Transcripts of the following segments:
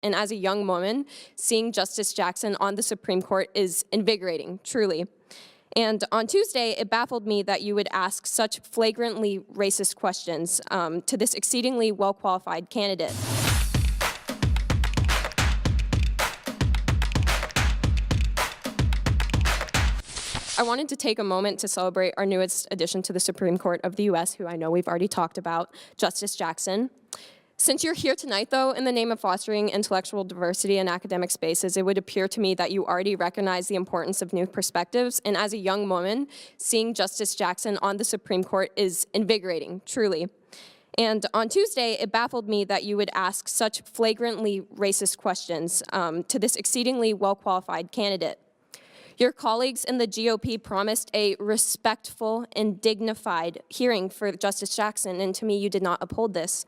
And as a young woman, seeing Justice Jackson on the Supreme Court is invigorating, truly. And on Tuesday, it baffled me that you would ask such flagrantly racist questions to this exceedingly well-qualified candidate. I wanted to take a moment to celebrate our newest addition to the Supreme Court of the U.S., who I know we've already talked about, Justice Jackson. Since you're here tonight, though, in the name of fostering intellectual diversity in academic spaces, it would appear to me that you already recognize the importance of new perspectives. And as a young woman, seeing Justice Jackson on the Supreme Court is invigorating, truly. And on Tuesday, it baffled me that you would ask such flagrantly racist questions to this exceedingly well-qualified candidate. Your colleagues in the GOP promised a respectful and dignified hearing for Justice Jackson, and to me, you did not uphold this.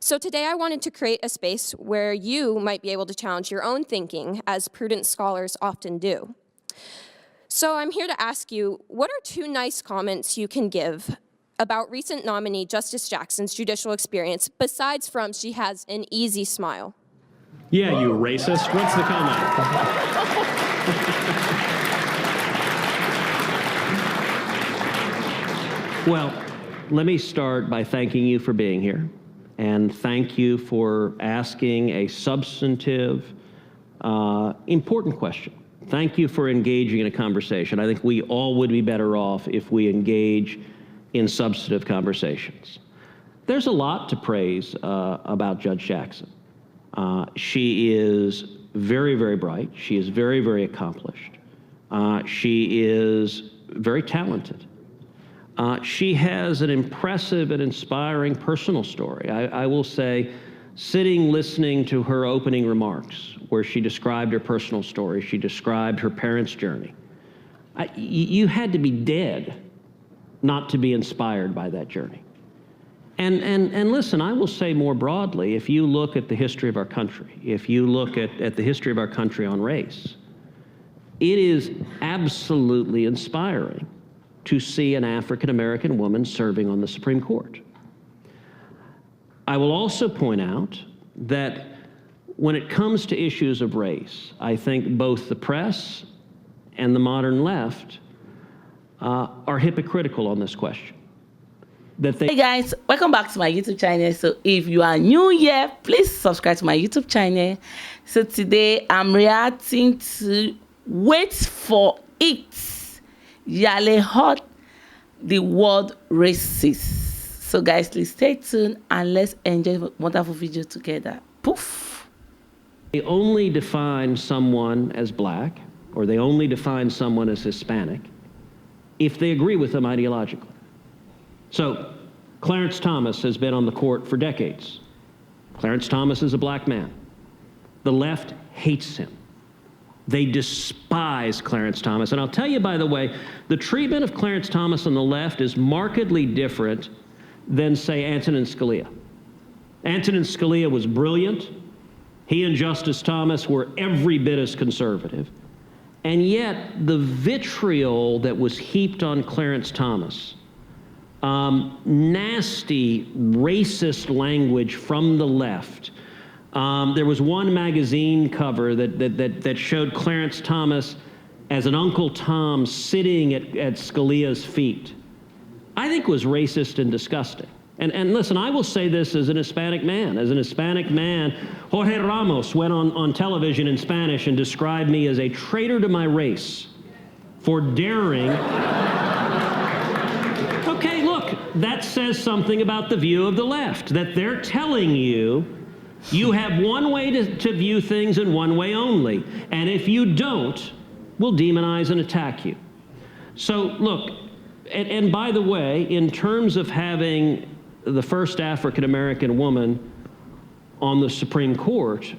So today I wanted to create a space where you might be able to challenge your own thinking, as prudent scholars often do. So I'm here to ask you, what are two nice comments you can give about recent nominee Justice Jackson's judicial experience, besides from she has an easy smile? Yeah, you racist. What's the comment? Well, let me start by thanking you for being here. And thank you for asking a substantive, important question. Thank you for engaging in a conversation. I think we all would be better off if we engage in substantive conversations. There's a lot to praise about Judge Jackson. She is very, very bright. She is very, very accomplished. She is very talented. She has an impressive and inspiring personal story. I will say, sitting listening to her opening remarks, where she described her personal story, she described her parents' journey, you had to be dead not to be inspired by that journey. And listen, I will say more broadly, if you look at the history of our country, if you look at the history of our country on race, it is absolutely inspiring to see an African-American woman serving on the Supreme Court. I will also point out that when it comes to issues of race, I think both the press and the modern left are hypocritical on this question. Hey guys, welcome back to my YouTube channel. So if you are new here, please subscribe to my YouTube channel. So today I'm reacting to Wait For It Yalie hot the word racist. So guys, please stay tuned and let's enjoy the wonderful video together. Poof. They only define someone as black, or they only define someone as Hispanic, if they agree with them ideologically. So Clarence Thomas has been on the court for decades. Clarence Thomas is a black man. The left hates him. They despise Clarence Thomas. And I'll tell you, by the way, the treatment of Clarence Thomas on the left is markedly different than, say, Antonin Scalia. Antonin Scalia was brilliant. He and Justice Thomas were every bit as conservative. And yet, the vitriol that was heaped on Clarence Thomas, nasty, racist language from the left. There was one magazine cover that showed Clarence Thomas as an Uncle Tom sitting at Scalia's feet. I think was racist and disgusting. And listen, I will say this as an Hispanic man. As an Hispanic man, Jorge Ramos went on television in Spanish and described me as a traitor to my race for daring. Okay, look, that says something about the view of the left, that they're telling you you have one way to view things and one way only. And if you don't, we'll demonize and attack you. So look, and by the way, in terms of having the first African-American woman on the Supreme Court,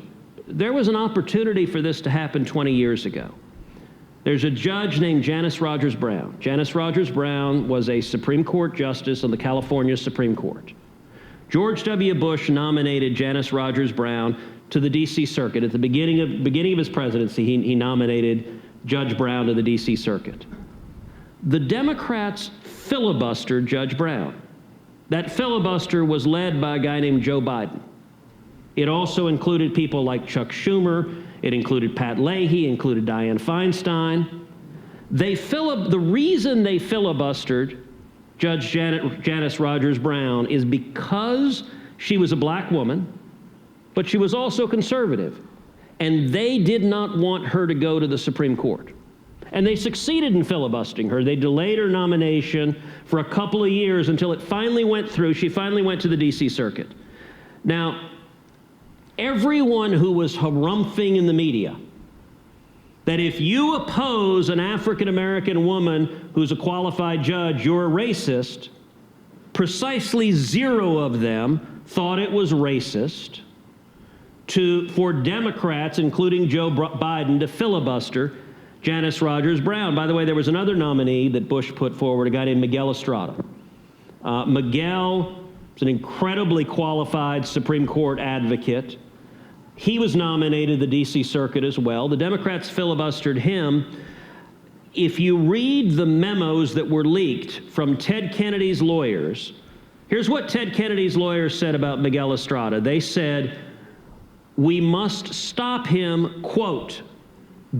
there was an opportunity for this to happen 20 years ago. There's a judge named Janice Rogers Brown. Janice Rogers Brown was a Supreme Court justice on the California Supreme Court. George W. Bush nominated Janice Rogers Brown to the D.C. Circuit. At the beginning of his presidency, he nominated Judge Brown to the D.C. Circuit. The Democrats filibustered Judge Brown. That filibuster was led by a guy named Joe Biden. It also included people like Chuck Schumer. It included Pat Leahy, included Dianne Feinstein. The reason they filibustered Judge Janice Rogers Brown is because she was a black woman, but she was also conservative. And they did not want her to go to the Supreme Court. And they succeeded in filibustering her. They delayed her nomination for a couple of years until it finally went through. She finally went to the D.C. Circuit. Now, everyone who was harumphing in the media that if you oppose an African-American woman who's a qualified judge, you're a racist, precisely 0 of them thought it was racist for Democrats, including Joe Biden, to filibuster Janice Rogers Brown. By the way, there was another nominee that Bush put forward, a guy named Miguel Estrada. Miguel is an incredibly qualified Supreme Court advocate. He was nominated to the D.C. Circuit as well. The Democrats filibustered him. If you read the memos that were leaked from Ted Kennedy's lawyers, here's what Ted Kennedy's lawyers said about Miguel Estrada. They said, we must stop him, quote,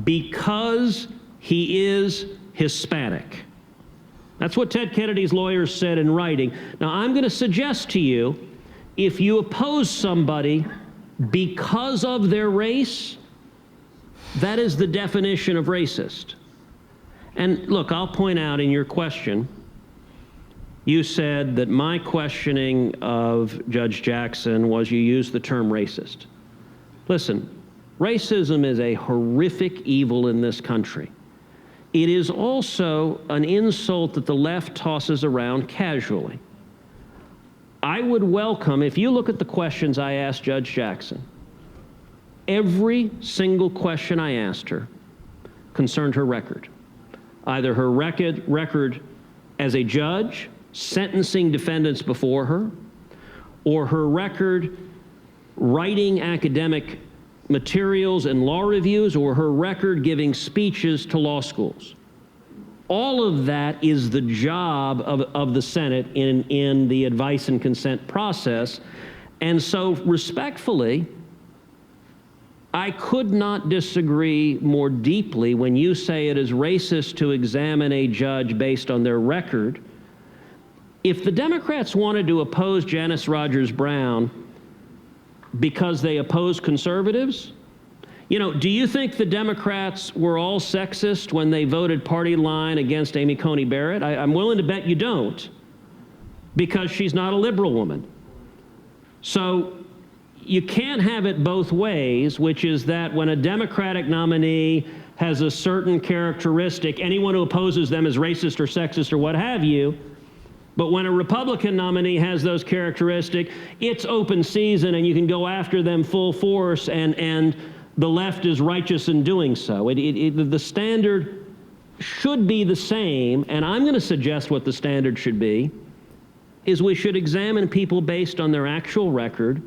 because he is Hispanic. That's what Ted Kennedy's lawyers said in writing. Now, I'm going to suggest to you, if you oppose somebody because of their race, that is the definition of racist. And look, I'll point out in your question, you said that my questioning of Judge Jackson was you used the term racist. Listen, racism is a horrific evil in this country. It is also an insult that the left tosses around casually. I would welcome, if you look at the questions I asked Judge Jackson, every single question I asked her concerned her record. Either her record as a judge, sentencing defendants before her, or her record writing academic materials and law reviews, or her record giving speeches to law schools. All of that is the job of the Senate in the advice and consent process. And so respectfully, I could not disagree more deeply when you say it is racist to examine a judge based on their record. If the Democrats wanted to oppose Janice Rogers Brown because they oppose conservatives, you know, do you think the Democrats were all sexist when they voted party line against Amy Coney Barrett? I'm willing to bet you don't, because she's not a liberal woman. So you can't have it both ways, which is that when a Democratic nominee has a certain characteristic, anyone who opposes them is racist or sexist or what have you. But when a Republican nominee has those characteristics, it's open season and you can go after them full force, and the left is righteous in doing so. The standard should be the same, and I'm going to suggest what the standard should be, is we should examine people based on their actual record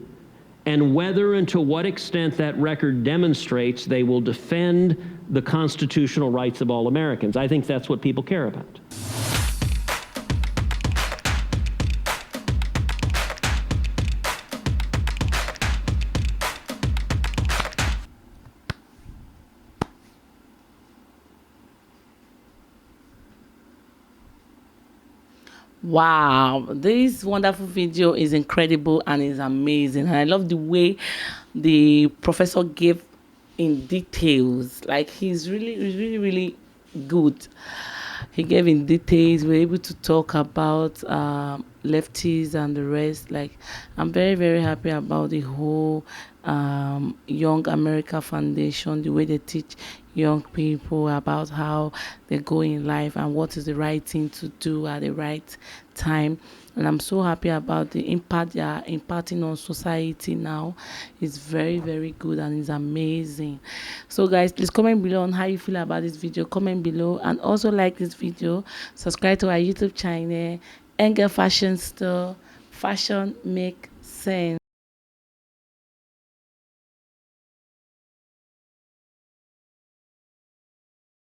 and whether and to what extent that record demonstrates they will defend the constitutional rights of all Americans. I think that's what people care about. Wow, this wonderful video is incredible and is amazing, and I love the way the professor gave in details. Like, he's really good. He gave in details. We're able to talk about lefties and the rest. Like, I'm very happy about the whole Young America Foundation, the way they teach young people about how they go in life and what is the right thing to do at the right time. And I'm so happy about the impact they are imparting on society now. It's very good and it's amazing. So guys, please comment below on how you feel about this video. Comment below, and also like this video. Subscribe to our YouTube channel, Ngal Fashion Store. Fashion make sense.